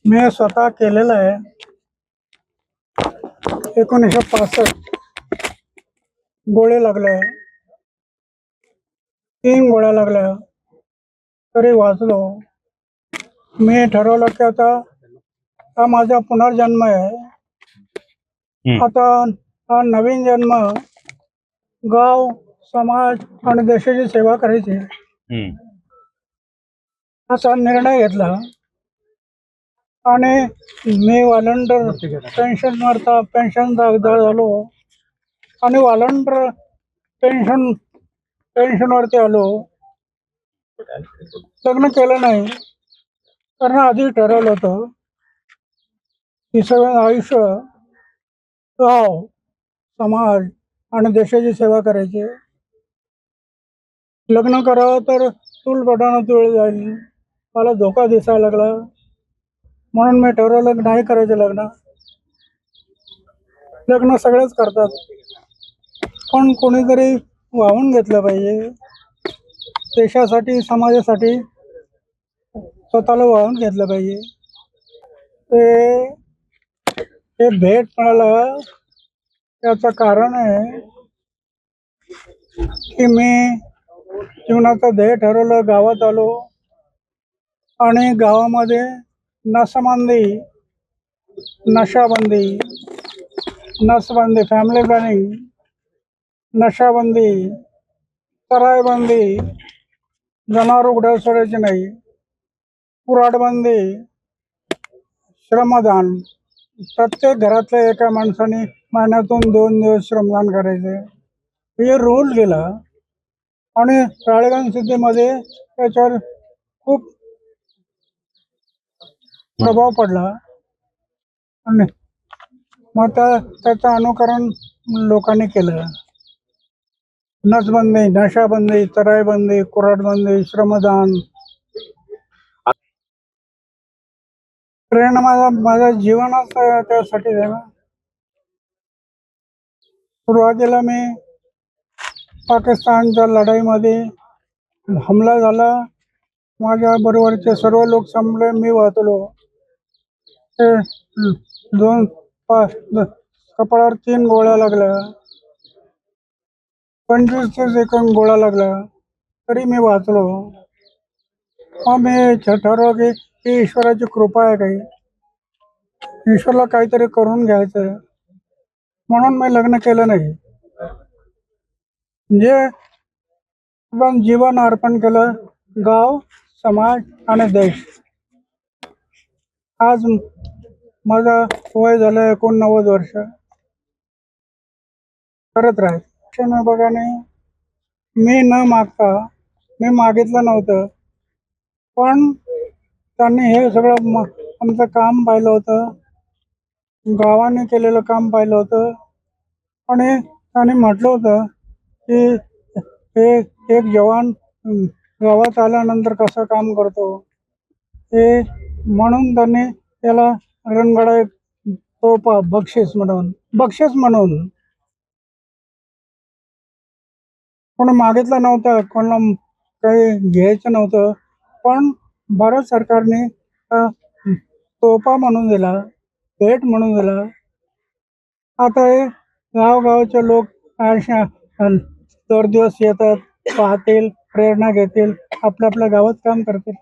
मी स्वतः केलेलं आहे. 1965 गोळे लागले, 3 गोळ्या लागल्या तरी वाचलो. मी ठरवलं की आता हा माझा पुनर्जन्म आहे. आता हा नवीन जन्म गाव, समाज आणि देशाची सेवा करायची असा निर्णय घेतला. आणि मी व्हॉलंटियर पेन्शनदार झालो आणि व्हॉलंटियर पेन्शनवरती आलो. लग्न केलं नाही, कारण आधी ठरवलं होतं की सगळं आयुष्य गाव, समाज आणि देशाची सेवा करायची. लग्न करावं तर चूल बटाणं तुळ जाईल, मला धोका दिसायला लागला. म्हणून मी ठरवलं नाही करायचं लग्न. लग्न सगळेच करतात, पण कोणीतरी वाहून घेतलं पाहिजे. देशासाठी, समाजासाठी स्वतःला वाहून घेतलं पाहिजे. ते भेट मिळालं त्याचं कारण आहे की मी जीवनाचं ध्येय ठरवलं, गावात आलो आणि गावामध्ये नसबंदी, नशाबंदी, फॅमिली प्लॅनिंग, नशाबंदी, चराईबंदी, जनावर उघड्यावर सोडायचे नाही, कुऱ्हाडबंदी, श्रमदान. प्रत्येक घरातल्या एका माणसाने महिन्यातून 2 दिवस श्रमदान करायचे, हे रूल केला. आणि राळेगण सिद्धीमध्ये त्याच्यावर खूप प्रभाव पडला. आणि मग त्याचं अनुकरण लोकांनी केलं. नसबंदी, नशाबंदी, चराईबंदी, कुऱ्हाडबंदी, श्रमदान. प्रेरणा माझ्या जीवनात त्यासाठी आहे. सुरुवातीला मी पाकिस्तानच्या लढाईमध्ये हमला झाला, माझ्या बरोबरचे सर्व लोक संपले, मी वाचलो. ते कपाळावर 3 गोळ्या लागल्या, 25 सेकंद गोळ्या लागल्या तरी मी वाचलो. मग मी ठरवलं की ईश्वराची कृपा आहे, काही ईश्वरला काहीतरी करून घ्यायचं. म्हणून मी लग्न केलं नाही, जे पण जीवन अर्पण केलं गाव, समाज आणि देश. आज माझं वय झालं 89 वर्ष. करत राहील शिक्षण विभागाने मी न मागता, मी मागितलं नव्हतं, पण त्यांनी हे सगळं आमचं काम पाहिलं होतं, गावाने केलेलं काम पाहिलं होतं. आणि त्यांनी म्हटलं होतं की हे एक जवान गावात आल्यानंतर कसं काम करतो, हे म्हणून त्यांनी त्याला रणगाडा एक तोफा बक्षीस म्हणून कोणी मागितलं नव्हतं, कोणाला काही घ्यायचं नव्हतं, पण भारत सरकारने तोफा म्हणून दिला, भेट म्हणून दिला. आता हे गावगावचे लोक दर दिवस येतात, पाहतील, प्रेरणा घेतील, आपल्या आपल्या गावात काम करतील.